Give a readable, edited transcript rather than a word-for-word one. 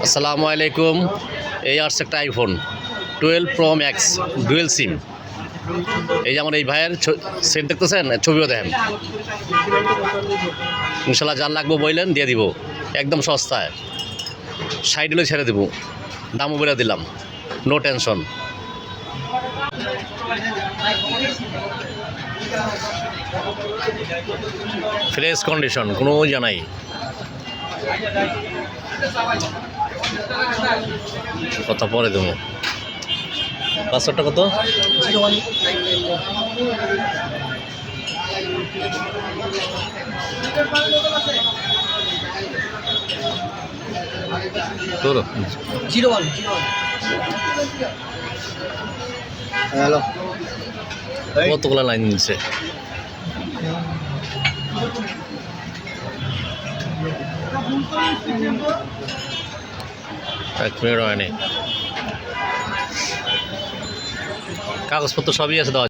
আসসালামু আলাইকুম। এই আসছে একটা আইফোন 12 প্রো ম্যাক্স ডুয়েল সিম। এই যেমন এই ভাইয়ের সেট দেখতেছেন, ছবিও দেখেন। ইনশাল্লাহ যার লাগবে বললেন দিয়ে দিব, একদম সস্তায় 60 হলে ছেড়ে দেবো, দামও বলে দিলাম, নো টেনশন। ফ্রেশ কন্ডিশন, কোনো জানাই। কথা পরে দেবো। পাসওয়ার্ডটা কত? তোর 01 হ্যালো কতগুলো লাইন নিচ্ছে? এক মিনিট হয়নি, কাগজপত্র সবই আছে দেওয়া।